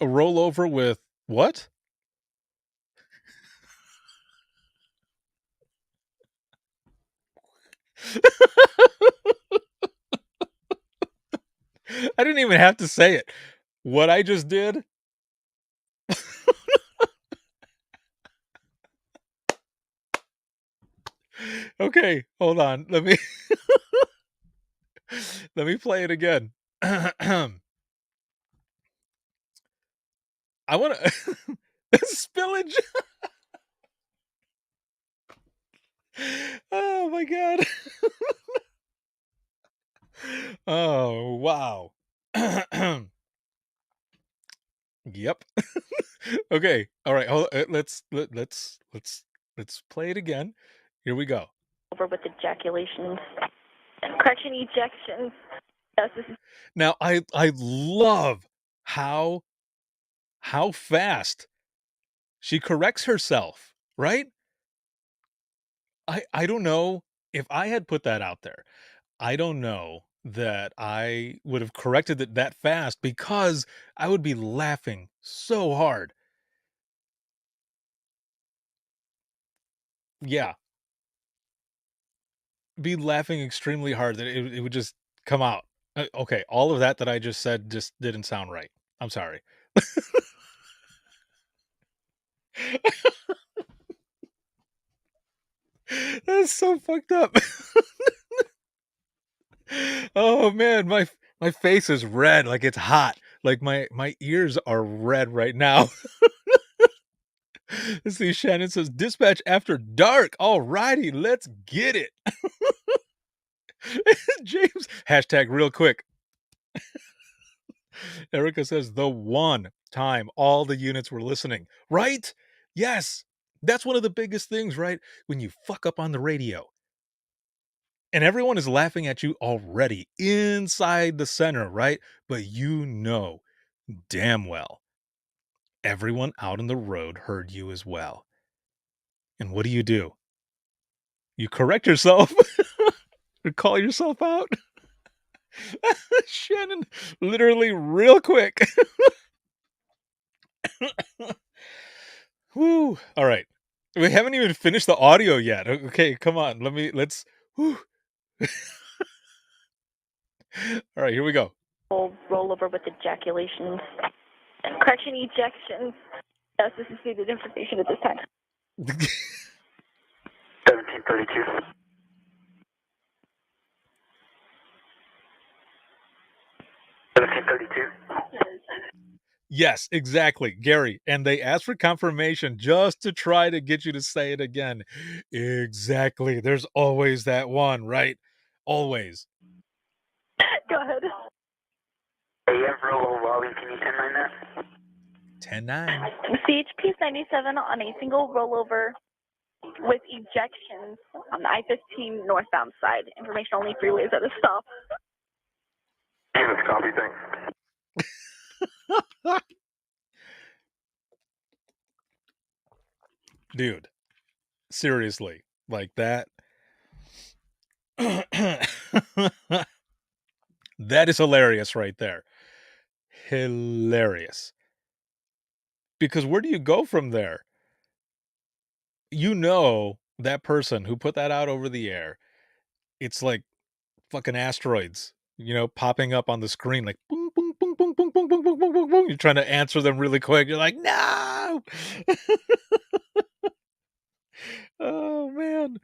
A rollover with what? I didn't even have to say it. What I just did. Okay, hold on. Let me play it again. I want to spillage. Oh my god. Oh, wow. Yep. Okay. All right. Let's play it again. Here we go. Over with ejaculations and correction ejections. Now I love how fast she corrects herself, right? I don't know if I had put that out there. I don't know that I would have corrected it that fast, because I would be laughing so hard. Yeah. Be laughing extremely hard that it would just come out. Okay, all of that I just said just didn't sound right. I'm sorry. That's so fucked up. Oh man, my face is red, like it's hot. Like my ears are red right now. Let's see, Shannon says, "Dispatch after dark." Alrighty, let's get it. James, hashtag real quick. Erica says, "The one time all the units were listening." Right? Yes. That's one of the biggest things, right? When you fuck up on the radio and everyone is laughing at you already inside the center, right? But damn well everyone out on the road heard you as well. And what do? You correct yourself or call yourself out. Shannon, literally real quick. Woo. All right. We haven't even finished the audio yet. Okay, come on. Let's whew. All right, here we go. Rollover with ejaculations Correction ejections. Yes, this is needed information at this time. 1732. Yes, exactly, Gary. And they asked for confirmation just to try to get you to say it again. Exactly. There's always that one, right? Always. Go ahead. AF roll lobby, can you 10-9 that? 10-9. CHP is 97 on a single rollover with ejections on the I-15 northbound side. Information only freeways at a stop. Let's copy, thanks. Dude, seriously, like that. That is hilarious right there. Hilarious. Because where do you go from there? You know that person who put that out over the air, it's like fucking asteroids, popping up on the screen like boom, boom, boom, boom, boom, boom, boom, boom, boom, boom, boom. You're trying to answer them really quick. You're like, no. Oh, man.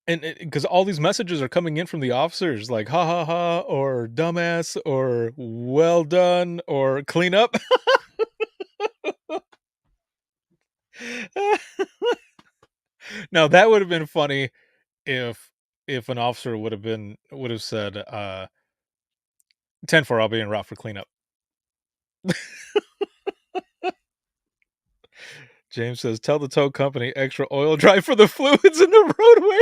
And because all these messages are coming in from the officers like, ha, ha, ha, or dumbass, or well done, or clean up. Now, that would have been funny if an officer would have said, 10-4, I'll be en route for cleanup. James says, tell the tow company extra oil dry for the fluids in the roadway.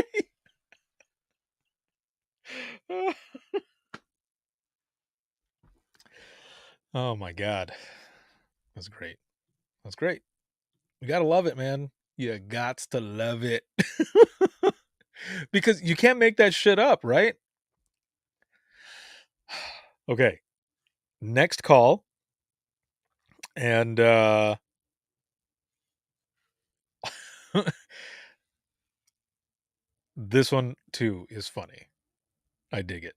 Oh my God. That's great. That's great. You gotta love it, man. You gots to love it. Because you can't make that shit up, right? Okay. Next call. And this one too is funny. I dig it.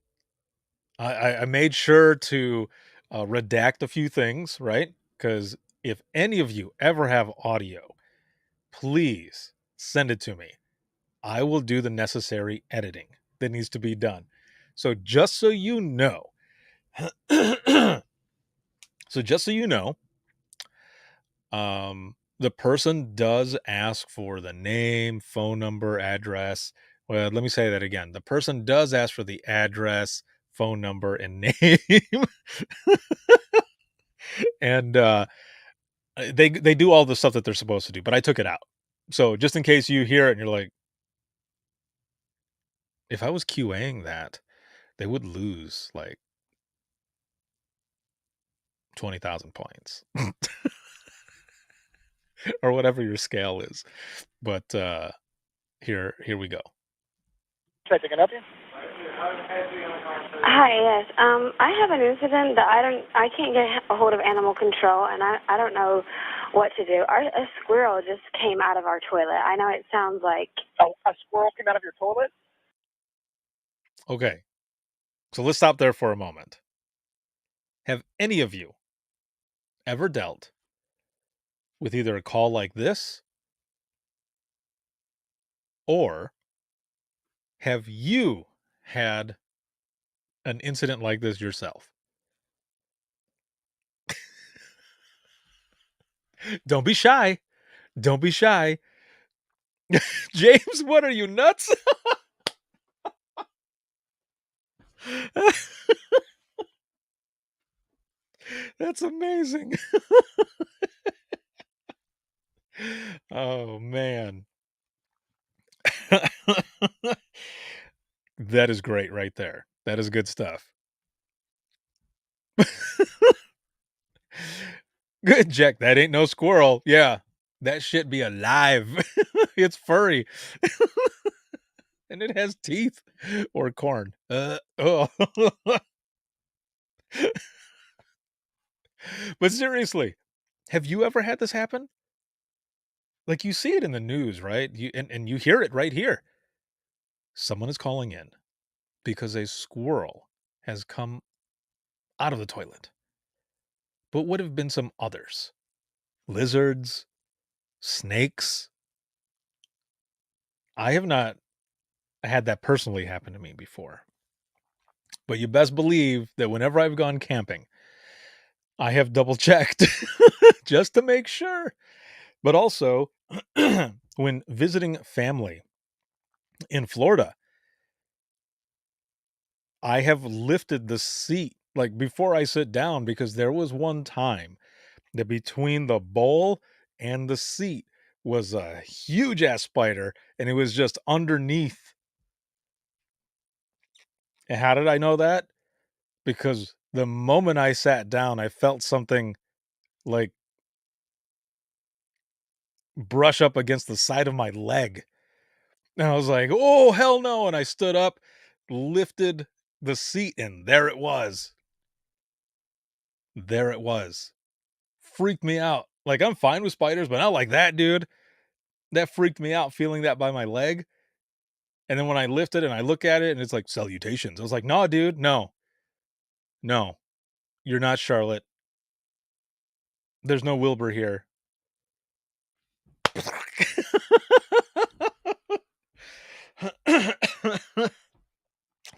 I made sure to redact a few things, right? Because if any of you ever have audio, please send it to me. I will do the necessary editing that needs to be done. So just so you know, the person does ask for the name, phone number, address. Well, let me say that again. The person does ask for the address, phone number, and name. And they do all the stuff that they're supposed to do, but I took it out. So just in case you hear it and you're like, if I was QAing that, they would lose like 20,000 points or whatever your scale is. But here we go. Can I help you? Hi, yes. I have an incident that I can't get a hold of animal control, and I don't know what to do. A squirrel just came out of our toilet. I know it sounds like... Oh, a squirrel came out of your toilet? Okay. So let's stop there for a moment. Have any of you ever dealt with either a call like this, or have you had an incident like this yourself? Don't be shy. Don't be shy. James, what are you, nuts? That's amazing. Oh, man. That is great right there. That is good stuff. Good, Jack. That ain't no squirrel. Yeah, that shit be alive. It's furry. And it has teeth or corn. Oh. But seriously, have you ever had this happen? Like, you see it in the news, right? And you hear it right here. Someone is calling in because a squirrel has come out of the toilet. but would have been some others. Lizards, snakes. I have not had that personally happen to me before. But you best believe that whenever I've gone camping, I have double checked just to make sure. But also, when visiting family in Florida, I have lifted the seat like before I sit down, because there was one time that between the bowl and the seat was a huge ass spider, and it was just underneath. And how did I know that? Because the moment I sat down, I felt something like brush up against the side of my leg. And I was like, oh, hell no. And I stood up, lifted the seat, and there it was. There it was. Freaked me out. Like, I'm fine with spiders, but not like that, dude. That freaked me out, feeling that by my leg. And then when I lift it and I look at it and it's like, salutations. I was like, no, dude, no. No. You're not Charlotte. There's no Wilbur here.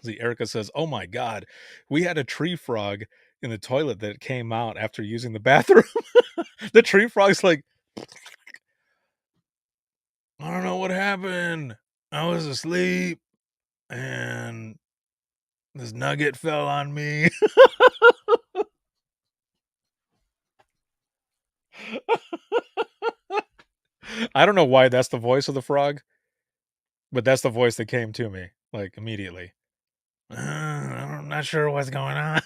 See, Erica says, oh my God, we had a tree frog in the toilet that came out after using the bathroom. The tree frog's like, I don't know what happened. I was asleep and this nugget fell on me. I don't know why that's the voice of the frog, but that's the voice that came to me, like, immediately. I'm not sure what's going on.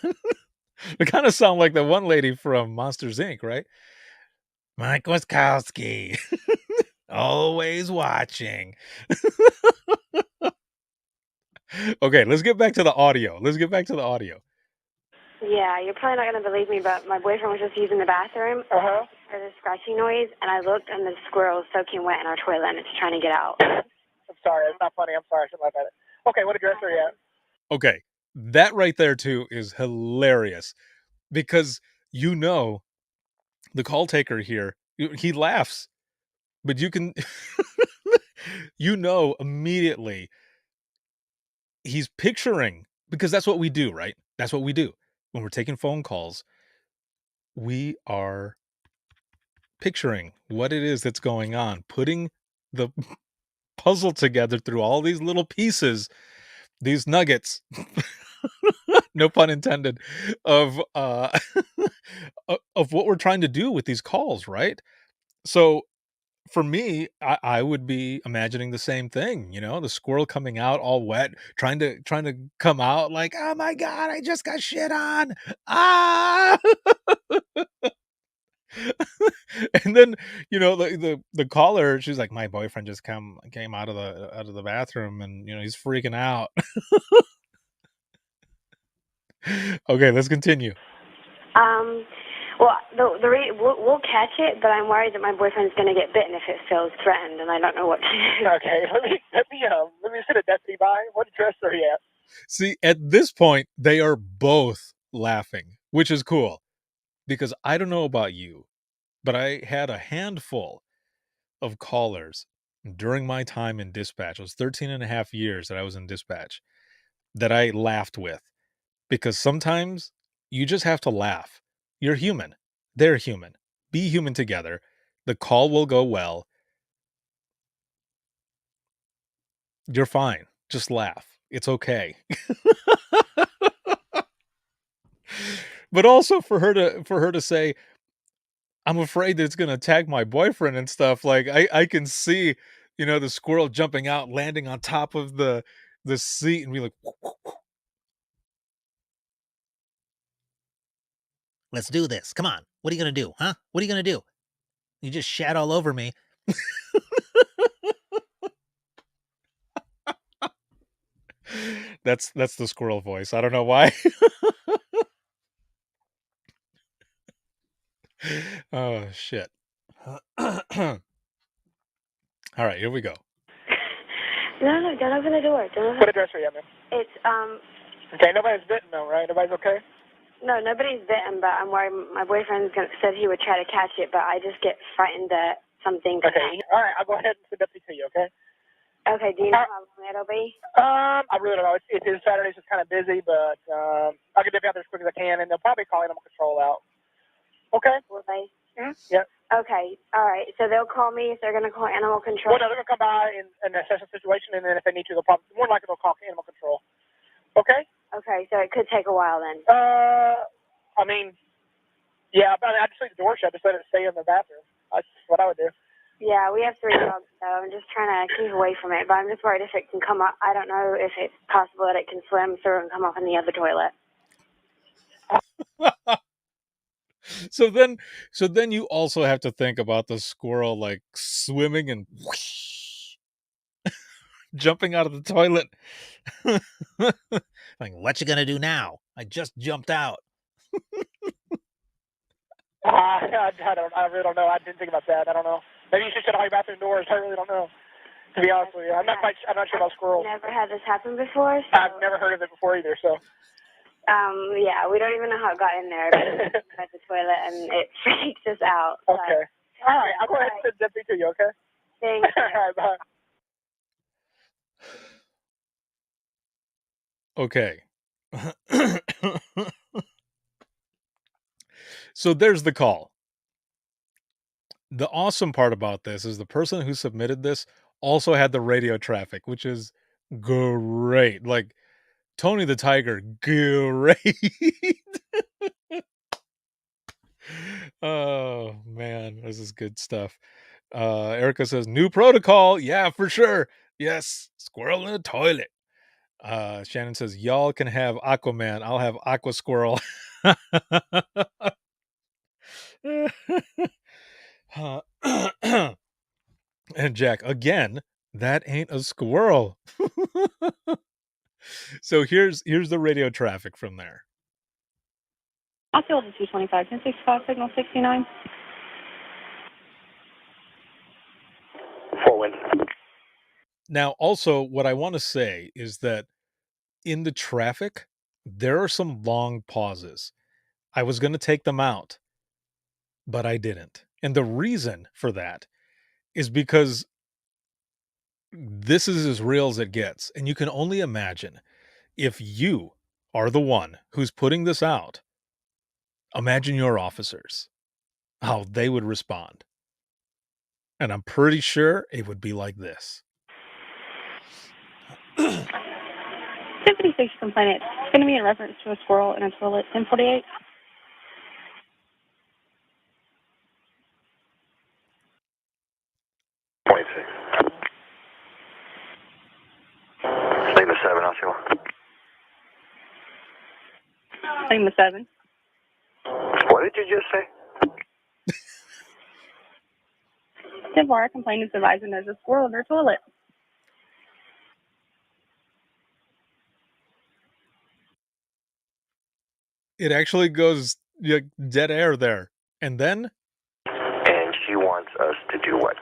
It kind of sound like the one lady from Monsters, Inc., right? Mike Wazowski. Always watching. Okay, let's get back to the audio. Yeah, you're probably not going to believe me, but my boyfriend was just using the bathroom. Uh-huh. Heard a scratching noise, and I looked, and the squirrel was soaking wet in our toilet, and it's trying to get out. I'm sorry. It's not funny. I'm sorry. I shouldn't laugh at it. Okay, what address are you at? Okay, that right there, too, is hilarious. Because, you know, the call taker here, he laughs. But you can... you know immediately he's picturing, because that's what we do, right? That's what we do. When we're taking phone calls, we are picturing what it is that's going on, putting the puzzle together through all these little pieces, these nuggets, no pun intended, of of what we're trying to do with these calls, right? So for me, I would be imagining the same thing, you know, the squirrel coming out all wet, trying to come out like, oh my God, I just got shit on. Ah. And then, you know, the caller, she's like, my boyfriend just came out of the bathroom, and you know, he's freaking out. Okay, let's continue. Well, we'll catch it, but I'm worried that my boyfriend's going to get bitten if it feels threatened, and I don't know what to do. Okay, let me send a deputy by. What address are you at? See, at this point, they are both laughing, which is cool, because I don't know about you, but I had a handful of callers during my time in dispatch. It was 13 and a half years that I was in dispatch that I laughed with, because sometimes you just have to laugh. You're human. They're human. Be human together. The call will go well. You're fine. Just laugh. It's okay. But also for her to say, I'm afraid that it's going to attack my boyfriend and stuff. Like, I can see, you know, the squirrel jumping out, landing on top of the seat, and be like, let's do this. Come on. What are you going to do? Huh? What are you going to do? You just shat all over me. That's the squirrel voice. I don't know why. Oh, shit. All right, here we go. No, don't open the door. What address are you at, man? It's, Okay, nobody's bitten though, right? Everybody's okay? No, nobody's bitten, but I'm worried. My boyfriend said he would try to catch it, but I just get frightened that something could Okay, all right, I'll go ahead and send deputy to you, okay? Okay, do you know how long it'll be? I really don't know. It is Saturday, so it's kind of busy, but I'll get deputy out there as quick as I can, and they'll probably call animal control out. Okay? Will they? Yep. Okay, all right. So they'll call me if they're going to call animal control? Well, no, they're going to come by and assess the situation, and then if they need to, they'll probably, more likely they'll call animal control. Okay? Okay, so it could take a while then. I mean, yeah, but I just leave the door shut. Just let it stay in the bathroom. That's what I would do. Yeah, we have 3 dogs, so I'm just trying to keep away from it. But I'm just worried if it can come up. I don't know if it's possible that it can swim through and come up in the other toilet. So then you also have to think about the squirrel like swimming and whoosh, jumping out of the toilet. Like, what you gonna do now? I just jumped out. I really don't know. I didn't think about that. I don't know. Maybe you should shut all your bathroom doors. I really don't know. To be honest with you, I'm not sure about squirrels. Never had this happen before. So, I've never heard of it before either. So. Yeah, we don't even know how it got in there. But at the toilet, and it freaks us out. Okay. All right, I'll go ahead and send deputy to you. Okay. Thanks. All right, bye. Okay. So there's the call. The awesome part about this is the person who submitted this also had the radio traffic, which is great. Like Tony the Tiger, great. Oh man, this is good stuff. Erica says, new protocol. Yeah, for sure. Yes, squirrel in the toilet. Shannon says, y'all can have Aquaman. I'll have Aqua Squirrel. And Jack, again, that ain't a squirrel. So here's the radio traffic from there. Osceola 225, 1065, signal 69. 4 wind. Now, also, what I want to say is that in the traffic, there are some long pauses. I was going to take them out, but I didn't. And the reason for that is because this is as real as it gets. And you can only imagine if you are the one who's putting this out, imagine your officers, how they would respond. And I'm pretty sure it would be like this. Symphony Station complainant. It's going to be in reference to a squirrel in a toilet 1048. Sigma 7, Osceola. Sigma 7. What did you just say? Tivar complainant is advising there's a squirrel in their toilet. It actually goes dead air there. And then? And she wants us to do what?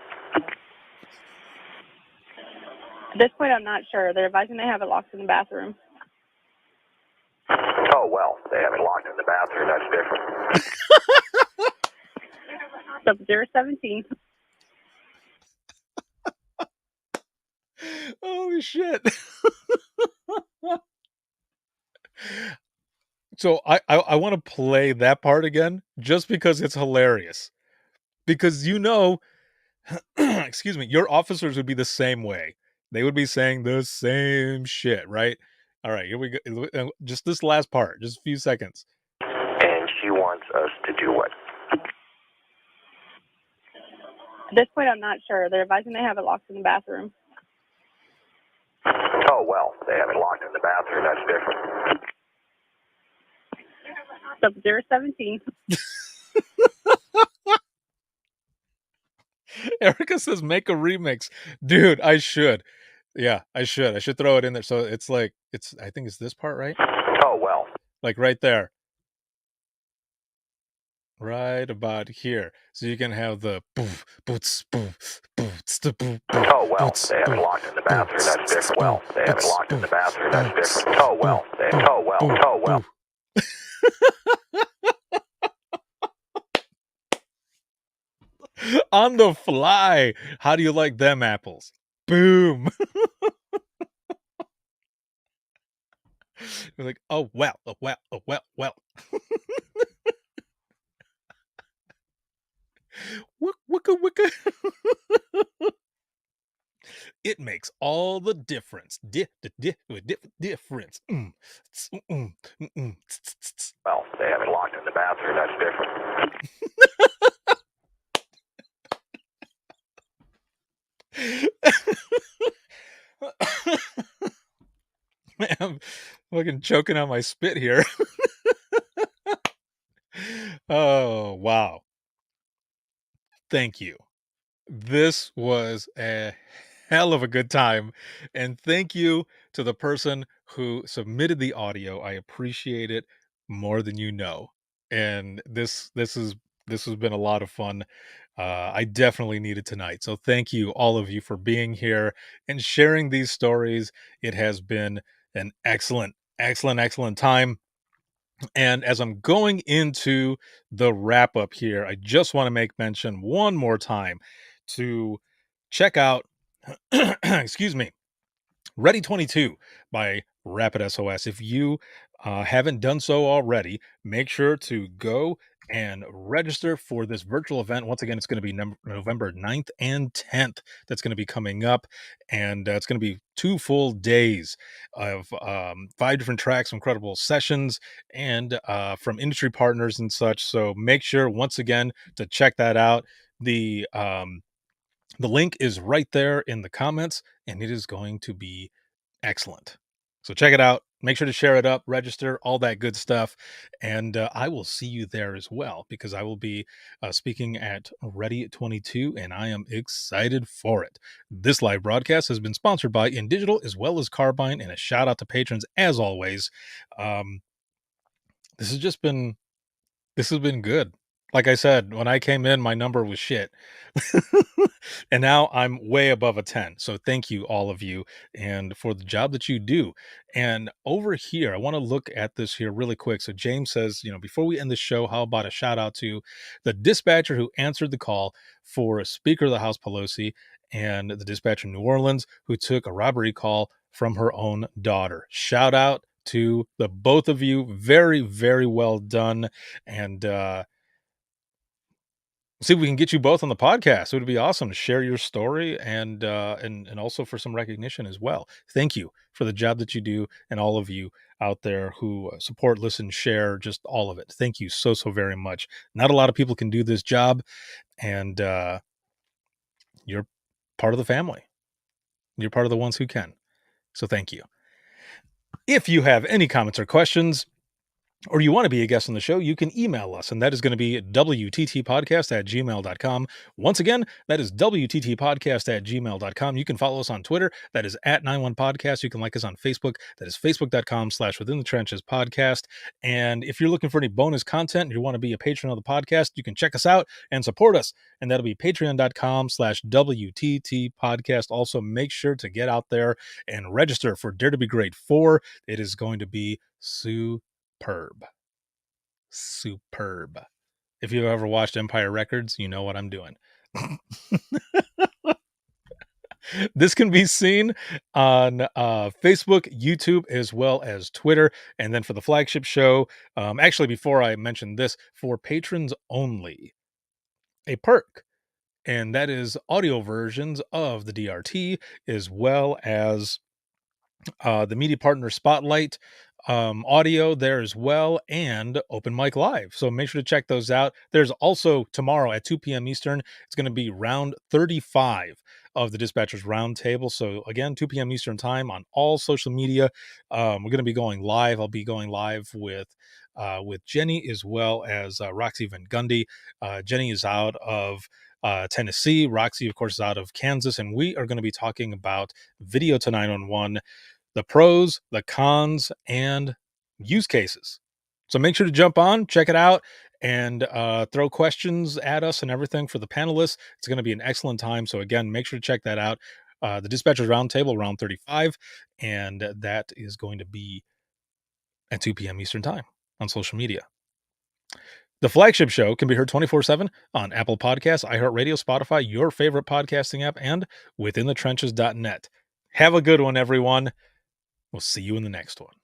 At this point, I'm not sure. They're advising they have it locked in the bathroom. Oh, well, they have it locked in the bathroom. That's different. Sub 017. Oh, shit. So I want to play that part again just because it's hilarious. Because excuse me, your officers would be the same way. They would be saying the same shit, right? All right, here we go. Just this last part, just a few seconds. And she wants us to do what? At this point, I'm not sure. They're advising they have it locked in the bathroom. Oh, well, they have it locked in the bathroom. That's different. Sub 017. Erica says, make a remix. Dude, I should. Yeah, I should. I should throw it in there. So it's like, I think it's this part, right? Oh, well. Like right there. Right about here. So you can have the boof, boots, boof, boots, the boof. Oh, well, they have it locked in the bathroom. That's different. Well, they have it locked in the bathroom. That's different. Oh, well. Oh, well. Oh, well. On the fly. How do you like them apples? Boom. You're like, oh well, oh well, oh well, well. Wicka wicka. It makes all the difference. Difference. Well, they have it locked in the bathroom. That's different. Man, I'm fucking choking on my spit here. Oh, wow. Thank you. This was a hell of a good time. And thank you to the person who submitted the audio. I appreciate it more than you know. And this has been a lot of fun. I definitely need it tonight. So thank you, all of you, for being here and sharing these stories. It has been an excellent, excellent, excellent time. And as I'm going into the wrap up here, I just want to make mention one more time to check out, excuse me, Ready 22 by Rapid SOS. If you haven't done so already, make sure to go and register for this virtual event. Once again, it's going to be November 9th and 10th. That's going to be coming up, and it's going to be 2 full days of 5 different tracks, incredible sessions, and from industry partners and such. So make sure, once again, to check that out. The link is right there in the comments, and it is going to be excellent. So check it out. Make sure to share it up, register, all that good stuff. And I will see you there as well, because I will be speaking at Ready 22, and I am excited for it. This live broadcast has been sponsored by InDigital as well as Carbine, and a shout out to patrons as always. This has been good. Like I said, when I came in, my number was shit. And now I'm way above a 10. So thank you, all of you, and for the job that you do. And over here, I want to look at this here really quick. So James says, before we end the show, how about a shout out to the dispatcher who answered the call for Speaker of the House Pelosi, and the dispatcher in New Orleans who took a robbery call from her own daughter. Shout out to the both of you. Very, very well done. And see if we can get you both on the podcast. It would be awesome to share your story and also for some recognition as well. Thank you for the job that you do, and all of you out there who support, listen, share, just all of it. Thank you so very much. Not a lot of people can do this job, and you're part of the family. You're part of the ones who can. So thank you. If you have any comments or questions, or you want to be a guest on the show, you can email us, and that is going to be wttpodcast@gmail.com. Once again, that is wttpodcast@gmail.com. You can follow us on Twitter. That is @91podcast. You can like us on Facebook. That is facebook.com/Within the Trenches podcast. And if you're looking for any bonus content and you want to be a patron of the podcast, you can check us out and support us. And that'll be patreon.com/WTT podcast. Also, make sure to get out there and register for Dare to Be Great 4. It is going to be superb. If you've ever watched Empire Records, you know what I'm doing. This can be seen on Facebook, YouTube, as well as Twitter. And then for the flagship show, actually, before I mention this, for patrons only, a perk, and that is audio versions of the DRT, as well as the Media Partner Spotlight audio there as well, and Open Mic Live. So make sure to check those out. There's also tomorrow at 2 p.m. Eastern, it's going to be round 35 of the Dispatchers Roundtable. So again, 2 p.m. Eastern time on all social media. We're going to be going live. I'll be going live with Jenny, as well as Roxy Van Gundy. Jenny is out of Tennessee. Roxy, of course, is out of Kansas. And we are going to be talking about Video to 911, the pros, the cons, and use cases. So make sure to jump on, check it out, and throw questions at us and everything for the panelists. It's going to be an excellent time. So again, make sure to check that out. The Dispatchers Roundtable, round 35, and that is going to be at 2 p.m. Eastern time on social media. The flagship show can be heard 24/7 on Apple Podcasts, iHeartRadio, Spotify, your favorite podcasting app, and withinthetrenches.net. Have a good one, everyone. We'll see you in the next one.